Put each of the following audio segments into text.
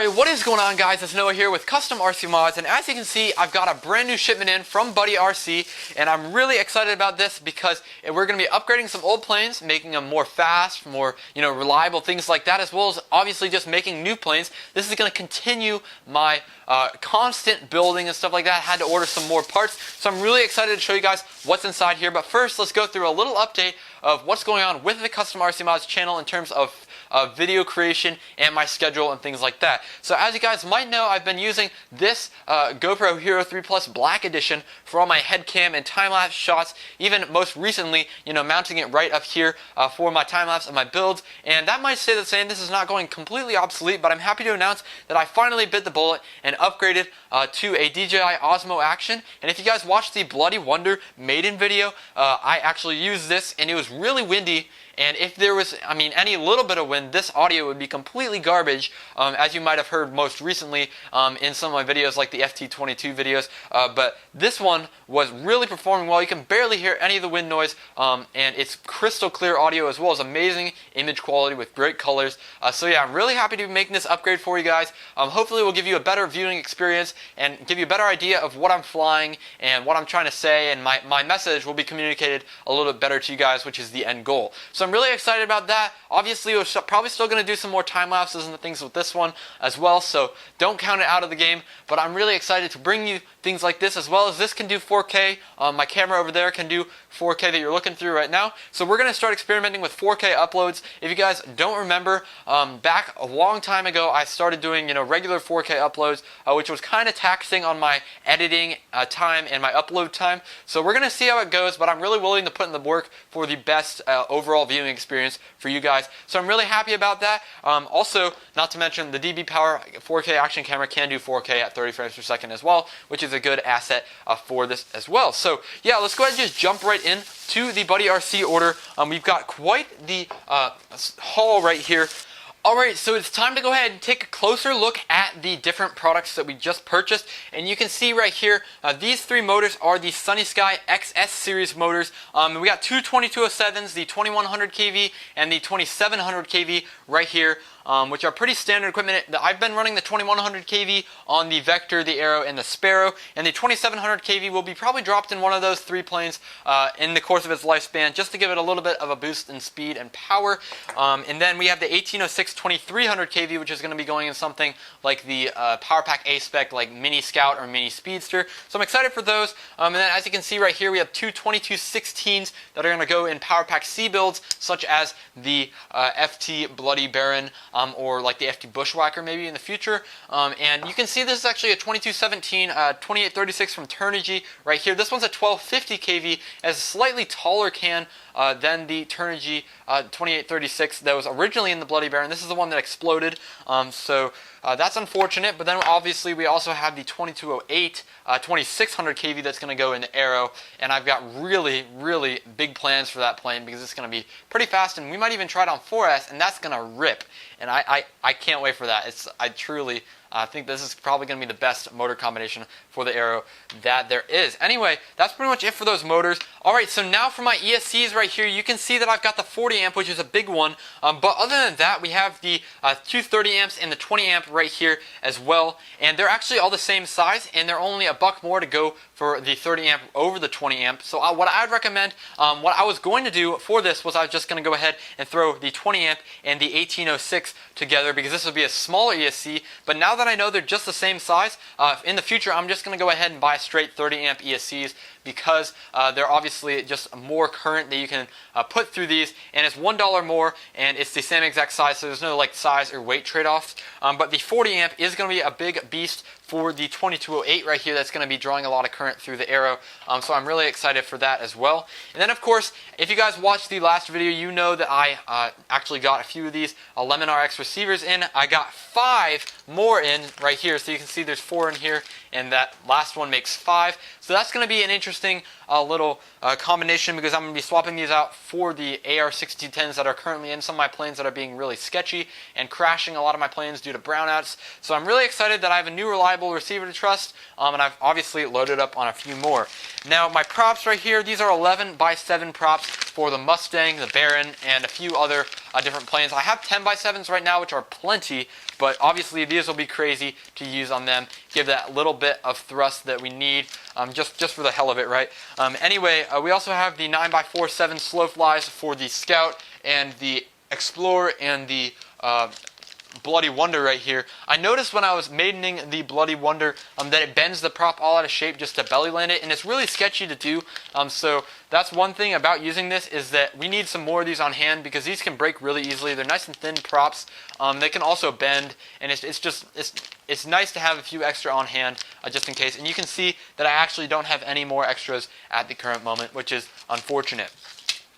Alright, what is going on, guys? It's Noah here with Custom RC Mods, and as you can see, I've got a brand new shipment in from Buddy RC, and I'm really excited about this because we're going to be upgrading some old planes, making them more fast, more reliable, things like that, as well as obviously just making new planes. This is going to continue my constant building and stuff like that. I had to order some more parts, so I'm really excited to show you guys what's inside here. But first, let's go through a little update of what's going on with the Custom RC Mods channel in terms of video creation and my schedule and things like that. So as you guys might know, I've been using this GoPro Hero 3 Plus Black Edition for all my head cam and time-lapse shots, even most recently, mounting it right up here for my time-lapse and my builds. And that might stay the same. This is not going completely obsolete, but I'm happy to announce that I finally bit the bullet and upgraded to a DJI Osmo Action. And if you guys watched the Bloody Wonder maiden video, I actually used this, and it was really windy. And if there was, any little bit of wind, this audio would be completely garbage, as you might have heard most recently in some of my videos like the FT22 videos. But this one was really performing well. You can barely hear any of the wind noise, and it's crystal clear audio as well as amazing image quality with great colors. So yeah, I'm really happy to be making this upgrade for you guys. Hopefully it will give you a better viewing experience and give you a better idea of what I'm flying and what I'm trying to say, and my message will be communicated a little bit better to you guys, which is the end goal. So I'm really excited about that. Obviously, we're probably still going to do some more time lapses and things with this one as well, so don't count it out of the game. But I'm really excited to bring you things like this, as well as this can do 4K. My camera over there can do 4K that you're looking through right now. So we're going to start experimenting with 4K uploads. If you guys don't remember, back a long time ago, I started doing regular 4K uploads, which was kind of taxing on my editing time and my upload time. So we're going to see how it goes, but I'm really willing to put in the work for the best overall viewing experience for you guys. So I'm really happy about that. Also, not to mention, the DB Power 4K action camera can do 4K at 30 frames per second as well, which is a good asset for this as well. So yeah, let's go ahead and just jump right in to the Buddy RC order. We've got quite the haul right here. Alright, so it's time to go ahead and take a closer look at the different products that we just purchased. And you can see right here, these three motors are the Sunny Sky XS series motors. We got two 2207s, the 2100 kV and the 2700 kV right here, which are pretty standard equipment. I've been running the 2100 kV on the Vector, the Arrow, and the Sparrow, and the 2700 kV will be probably dropped in one of those three planes in the course of its lifespan, just to give it a little bit of a boost in speed and power. And then we have the 1806 2300 kV, which is going to be going in something like the PowerPack A-Spec, like Mini Scout or Mini Speedster. So I'm excited for those. And then as you can see right here, we have two 2216s that are going to go in PowerPack C builds, such as the FT Bloody Baron, or like the FT Bushwhacker maybe in the future. And you can see this is actually a 2217 2836 from Turnigy right here. This one's a 1250 kV, as a slightly taller can than the Turnigy 2836 that was originally in the Bloody Baron. This is the one that exploded, so that's unfortunate. But then obviously we also have the 2208 2600 kV that's going to go in the Arrow, and I've got really big plans for that plane because it's going to be pretty fast, and we might even try it on 4S, and that's going to rip. And I can't wait for that. I truly think this is probably going to be the best motor combination for the Arrow that there is. Anyway, that's pretty much it for those motors. Alright, so now for my ESCs right here, you can see that I've got the 40 amp, which is a big one. But other than that, we have the 230 amps and the 20 amp right here as well. And they're actually all the same size, and they're only a buck more to go for the 30 amp over the 20 amp. So what I'd recommend, what I was going to do for this was I was just going to go ahead and throw the 20 amp and the 1806 together, because this would be a smaller ESC. But now that I know they're just the same size, in the future I'm just going to go ahead and buy straight 30 amp ESCs, because they're obviously just more current that you can put through these, and it's $1 more, and it's the same exact size, so there's no like size or weight trade-offs. But the 40 amp is going to be a big beast for the 2208 right here. That's going to be drawing a lot of current through the Arrow, so I'm really excited for that as well. And then of course, if you guys watched the last video, you know that I actually got a few of these Lemon RX receivers in. I got 5 more in right here, so you can see there's 4 in here, and that last one makes 5. So that's going to be an interesting little combination, because I'm going to be swapping these out for the AR6210s that are currently in some of my planes that are being really sketchy and crashing a lot of my planes due to brownouts. So I'm really excited that I have a new reliable receiver to trust, and I've obviously loaded up on a few more. Now my props right here, these are 11 by 7 props for the Mustang, the Baron, and a few other different planes. I have 10x7s right now, which are plenty, but obviously these will be crazy to use on them. Give that little bit of thrust that we need, just for the hell of it, right? Anyway, we also have the 9x47 slow flies for the Scout and the Explorer and the Bloody Wonder right here. I noticed when I was maidening the Bloody Wonder that it bends the prop all out of shape just to belly land it, and it's really sketchy to do. So that's one thing about using this, is that we need some more of these on hand because these can break really easily. They're nice and thin props. They can also bend, and it's nice to have a few extra on hand just in case. And you can see that I actually don't have any more extras at the current moment, which is unfortunate.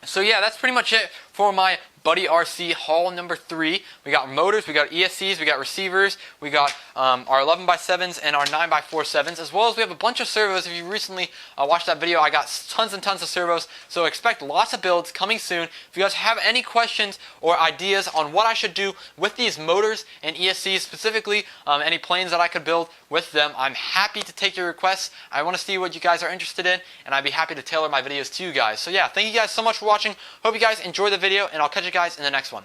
So yeah, that's pretty much it for my Buddy RC haul number 3. We got motors, we got ESCs, we got receivers, we got our 11x7s and our 9x47s, as well as we have a bunch of servos. If you recently watched that video, I got tons and tons of servos, so expect lots of builds coming soon. If you guys have any questions or ideas on what I should do with these motors and ESCs, specifically any planes that I could build with them, I'm happy to take your requests. I want to see what you guys are interested in, and I'd be happy to tailor my videos to you guys. So yeah, thank you guys so much for watching. Hope you guys enjoyed the video, and I'll catch you guys in the next one.